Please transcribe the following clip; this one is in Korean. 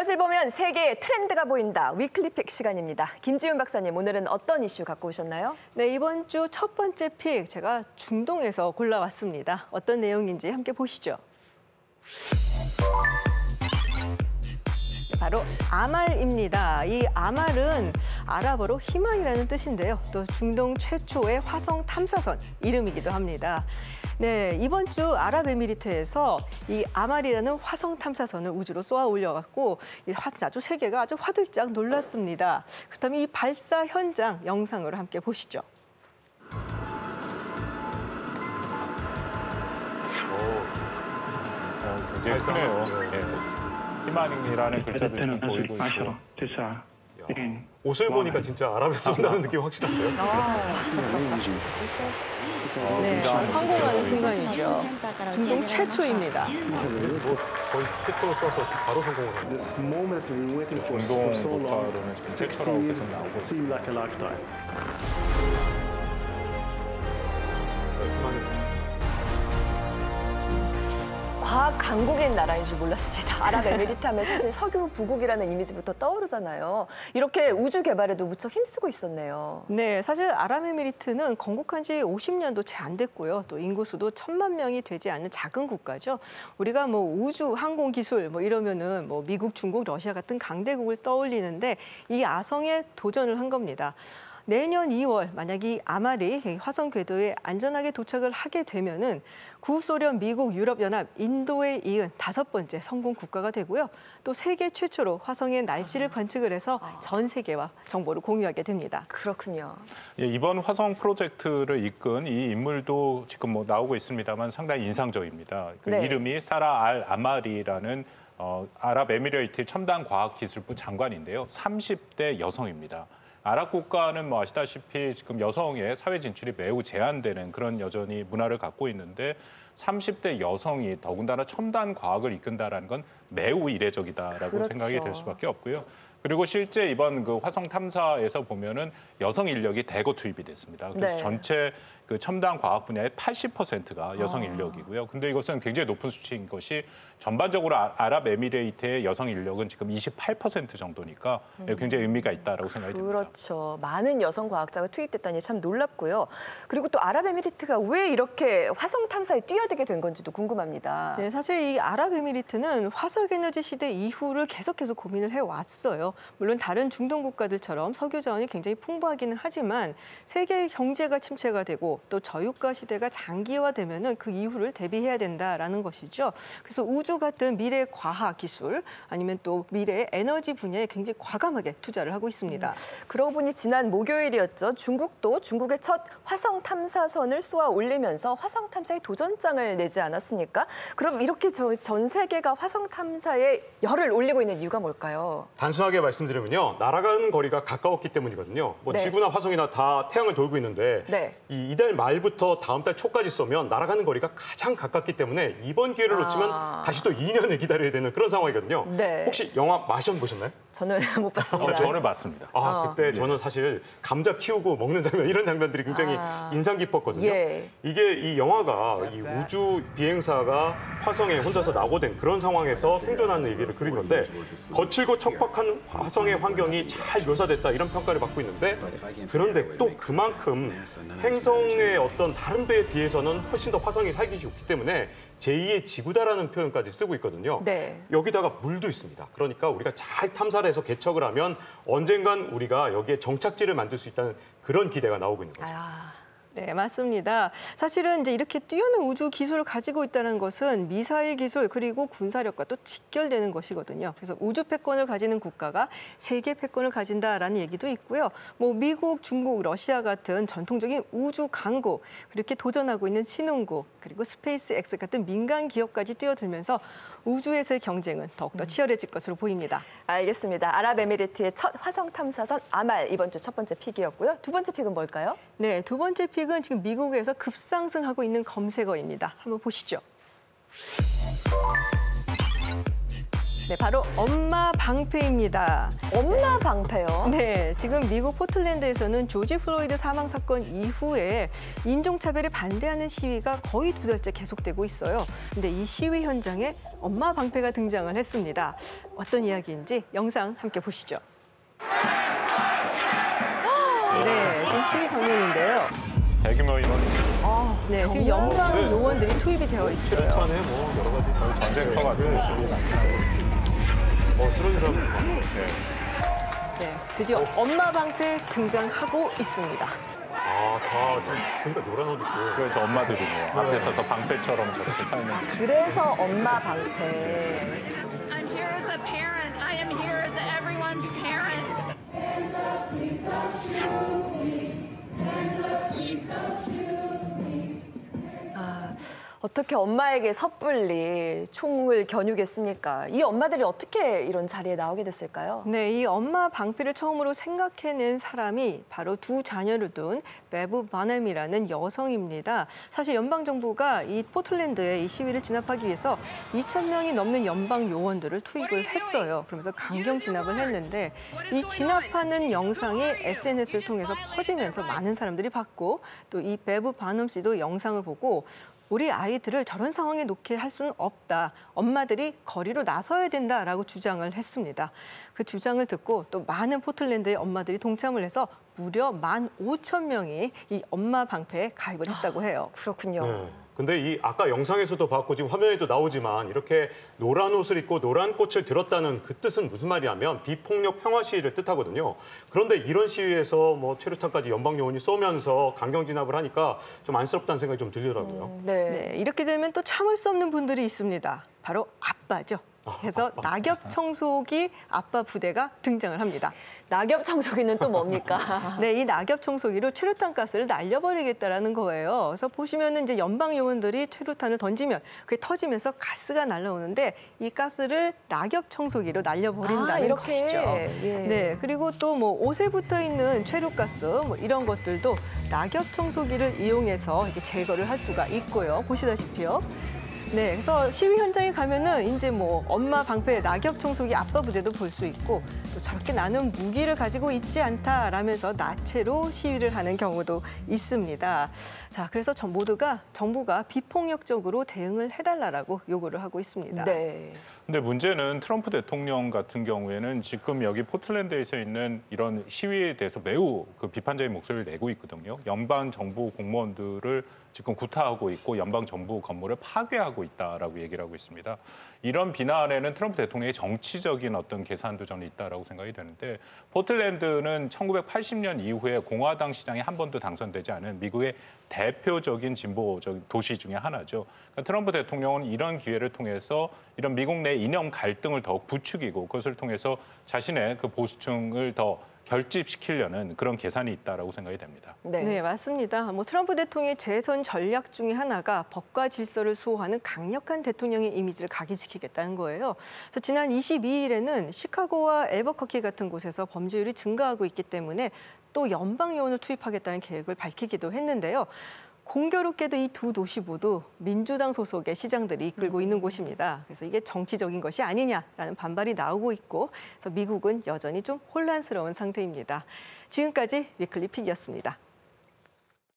이것을 보면 세계의 트렌드가 보인다. 위클리픽 시간입니다. 김지훈 박사님, 오늘은 어떤 이슈 갖고 오셨나요? 네, 이번 주 첫 번째 픽 제가 중동에서 골라왔습니다. 어떤 내용인지 함께 보시죠. 바로 아말입니다. 이 아말은 아랍어로 희망이라는 뜻인데요. 또 중동 최초의 화성 탐사선 이름이기도 합니다. 네, 이번 주 아랍에미리트에서 이 아말이라는 화성 탐사선을 우주로 쏘아 올려갖고 아주 세계가 아주 화들짝 놀랐습니다. 그렇다면 이 발사 현장 영상으로 함께 보시죠. 굉장히 크네요. 희망이라는 글자도 지금 보이고 있고. 옷을 보니까 진짜 아랍에서 온다는 느낌이 확실한데요? 네, 성공하는 순간이죠. 중동 최초입니다. 거의 최초로 쏴서 바로 성공을 합니다. 중동 국가로는 지금 최초라고 계속 나오고 있습니다. 과학 강국인 나라인 줄 몰랐습니다. 아랍에미리트 하면 사실 석유 부국이라는 이미지부터 떠오르잖아요. 이렇게 우주 개발에도 무척 힘쓰고 있었네요. 네, 사실 아랍에미리트는 건국한 지 50년도 채 안 됐고요. 또 인구수도 1,000만 명이 되지 않는 작은 국가죠. 우리가 우주 항공 기술 이러면은 미국, 중국, 러시아 같은 강대국을 떠올리는데 이 아성에 도전을 한 겁니다. 내년 2월 만약 이 아말이 화성 궤도에 안전하게 도착을 하게 되면은 구소련, 미국, 유럽연합, 인도에 이은 5번째 성공 국가가 되고요. 또 세계 최초로 화성의 날씨를 관측을 해서 전 세계와 정보를 공유하게 됩니다. 그렇군요. 예, 이번 화성 프로젝트를 이끈 이 인물도 지금 나오고 있습니다만 상당히 인상적입니다. 그 네. 이름이 사라 알 아마리라는 아랍에미레이트 첨단과학기술부 장관인데요. 30대 여성입니다. 아랍 국가는 아시다시피 지금 여성의 사회 진출이 매우 제한되는 그런 여전히 문화를 갖고 있는데 30대 여성이 더군다나 첨단 과학을 이끈다라는 건 매우 이례적이다라고 그렇죠. 생각이 될 수밖에 없고요. 그리고 실제 이번 그 화성 탐사에서 보면은 여성 인력이 대거 투입이 됐습니다. 그래서 네. 전체 그 첨단 과학 분야의 80%가 여성 인력이고요. 근데 이것은 굉장히 높은 수치인 것이 전반적으로 아랍에미레이트의 여성 인력은 지금 28% 정도니까 굉장히 의미가 있다라고 생각이 듭니다. 그렇죠. 많은 여성 과학자가 투입됐다니 참 놀랍고요. 그리고 또 아랍에미리트가 왜 이렇게 화성 탐사에 뛰어들게 된 건지도 궁금합니다. 네, 사실 이 아랍에미리트는 화석에너지 시대 이후를 계속해서 고민을 해왔어요. 물론 다른 중동 국가들처럼 석유 자원이 굉장히 풍부하기는 하지만 세계 경제가 침체가 되고 또 저유가 시대가 장기화되면은 그 이후를 대비해야 된다라는 것이죠. 그래서 우주 같은 미래 과학 기술 아니면 또 미래 에너지 분야에 굉장히 과감하게 투자를 하고 있습니다. 그러고 보니 지난 목요일이었죠. 중국도 중국의 첫 화성 탐사선을 쏘아 올리면서 화성 탐사에 도전장을 내지 않았습니까? 그럼 이렇게 전 세계가 화성 탐사에 열을 올리고 있는 이유가 뭘까요? 단순하게 말씀드리면요. 날아가는 거리가 가까웠기 때문이거든요. 네. 지구나 화성이나 다 태양을 돌고 있는데 네. 이달 말부터 다음 달 초까지 쏘면 날아가는 거리가 가장 가깝기 때문에 이번 기회를 놓치면 다시 또 2년을 기다려야 되는 그런 상황이거든요. 네. 혹시 영화 마션 보셨나요? 저는 못 봤습니다. 저는 봤습니다. 그때 저는 사실 감자 키우고 먹는 장면 이런 장면들이 굉장히 인상 깊었거든요. 예. 이게 이 영화가 이 우주 비행사가 화성에 혼자서 낙오된 그런 상황에서 생존하는 얘기를 그린 건데 거칠고 척박한 화성의 환경이 잘 묘사됐다 이런 평가를 받고 있는데 그런데 또 그만큼 행성의 어떤 다른 배에 비해서는 훨씬 더 화성이 살기 좋기 때문에 제2의 지구다라는 표현까지 쓰고 있거든요. 네. 여기다가 물도 있습니다. 그러니까 우리가 잘 탐사를 해서 개척을 하면 언젠간 우리가 여기에 정착지를 만들 수 있다는 그런 기대가 나오고 있는 거죠. 네, 맞습니다. 사실은 이제 이렇게 뛰어난 우주 기술을 가지고 있다는 것은 미사일 기술 그리고 군사력과 또 직결되는 것이거든요. 그래서 우주 패권을 가지는 국가가 세계 패권을 가진다라는 얘기도 있고요. 미국, 중국, 러시아 같은 전통적인 우주 강국, 그렇게 도전하고 있는 신흥국, 그리고 스페이스 X 같은 민간 기업까지 뛰어들면서 우주에서의 경쟁은 더욱더 치열해질 것으로 보입니다. 알겠습니다. 아랍에미리트의 첫 화성 탐사선 아말 이번 주 첫 번째 픽이었고요. 두 번째 픽은 뭘까요? 네, 두 번째 픽은 지금 미국에서 급상승하고 있는 검색어입니다. 한번 보시죠. 네, 바로 엄마 방패입니다. 엄마 방패요? 네, 지금 미국 포틀랜드에서는 조지 플로이드 사망 사건 이후에 인종차별에 반대하는 시위가 거의 2달째 계속되고 있어요. 근데 이 시위 현장에 엄마 방패가 등장을 했습니다. 어떤 이야기인지 영상 함께 보시죠. 네, 지금 시위 장면인데요. 대규모 인원 네, 지금 연방 요원들이 투입이 되어 있어요. 체류탄에 뭐 여러 가지 전쟁터 같은 모습이 나타나고 쓰러진 사람 네, 드디어 엄마 방패 등장하고 있습니다. 다 그러니까 노란 옷 입고 그래서 엄마들이네요. 앞에 서서 방패처럼 저렇게 서 있는. 그래서 엄마 방패. I'm here as a parent. I am here as everyone's parent. 어떻게 엄마에게 섣불리 총을 겨누겠습니까? 이 엄마들이 어떻게 이런 자리에 나오게 됐을까요? 네, 이 엄마 방패를 처음으로 생각해낸 사람이 바로 두 자녀를 둔 베브 바넴이라는 여성입니다. 사실 연방정부가 이 포틀랜드의 이 시위를 진압하기 위해서 2,000명이 넘는 연방 요원들을 투입을 했어요. 그러면서 강경 진압을 했는데 이 진압하는 영상이 SNS를 통해서 퍼지면서 많은 사람들이 봤고 또 이 베브 바넴 씨도 영상을 보고 우리 아이들을 저런 상황에 놓게 할 수는 없다. 엄마들이 거리로 나서야 된다라고 주장을 했습니다. 그 주장을 듣고 또 많은 포틀랜드의 엄마들이 동참을 해서 무려 15,000명이 이 엄마 방패에 가입을 했다고 해요. 그렇군요. 네. 근데 이 아까 영상에서도 봤고 지금 화면에도 나오지만 이렇게 노란 옷을 입고 노란 꽃을 들었다는 그 뜻은 무슨 말이냐면 비폭력 평화 시위를 뜻하거든요. 그런데 이런 시위에서 뭐 체류탄까지 연방 요원이 쏘면서 강경 진압을 하니까 좀 안쓰럽다는 생각이 좀 들더라고요. 네. 네, 이렇게 되면 또 참을 수 없는 분들이 있습니다. 바로 아빠죠. 그래서 낙엽 청소기 아빠 부대가 등장을 합니다. 낙엽 청소기는 또 뭡니까? 네, 이 낙엽 청소기로 최루탄 가스를 날려버리겠다라는 거예요. 그래서 보시면은 이제 연방 요원들이 최루탄을 던지면 그게 터지면서 가스가 날라오는데 이 가스를 낙엽 청소기로 날려버린다는 이렇게. 것이죠. 예. 네, 그리고 또 뭐 옷에 붙어 있는 최루가스 뭐 이런 것들도 낙엽 청소기를 이용해서 이렇게 제거를 할 수가 있고요. 보시다시피요. 네, 그래서 시위 현장에 가면은 이제 뭐 엄마 방패 낙엽 청소기 아빠 부대도 볼 수 있고 또 저렇게 나는 무기를 가지고 있지 않다라면서 나체로 시위를 하는 경우도 있습니다. 자, 그래서 모두가 정부가 비폭력적으로 대응을 해달라고 요구를 하고 있습니다. 네. 근데 문제는 트럼프 대통령 같은 경우에는 지금 여기 포틀랜드에서 있는 이런 시위에 대해서 매우 그 비판적인 목소리를 내고 있거든요. 연방 정부 공무원들을 지금 구타하고 있고 연방 정부 건물을 파괴하고 있다라고 얘기를 하고 있습니다. 이런 비난에는 트럼프 대통령의 정치적인 어떤 계산도 저는 있다라고 생각이 되는데 포틀랜드는 1980년 이후에 공화당 시장에 한 번도 당선되지 않은 미국의 대표적인 진보적 도시 중에 하나죠. 그러니까 트럼프 대통령은 이런 기회를 통해서 이런 미국 내 이념 갈등을 더욱 부추기고 그것을 통해서 자신의 그 보수층을 더 결집시키려는 그런 계산이 있다라고 생각이 됩니다. 네. 네, 맞습니다. 뭐 트럼프 대통령의 재선 전략 중에 하나가 법과 질서를 수호하는 강력한 대통령의 이미지를 각인시키겠다는 거예요. 그래서 지난 22일에는 시카고와 앨버커키 같은 곳에서 범죄율이 증가하고 있기 때문에 또 연방 요원을 투입하겠다는 계획을 밝히기도 했는데요. 공교롭게도 이 두 도시 모두 민주당 소속의 시장들이 이끌고 있는 곳입니다. 그래서 이게 정치적인 것이 아니냐라는 반발이 나오고 있고, 그래서 미국은 여전히 좀 혼란스러운 상태입니다. 지금까지 위클리 픽이었습니다.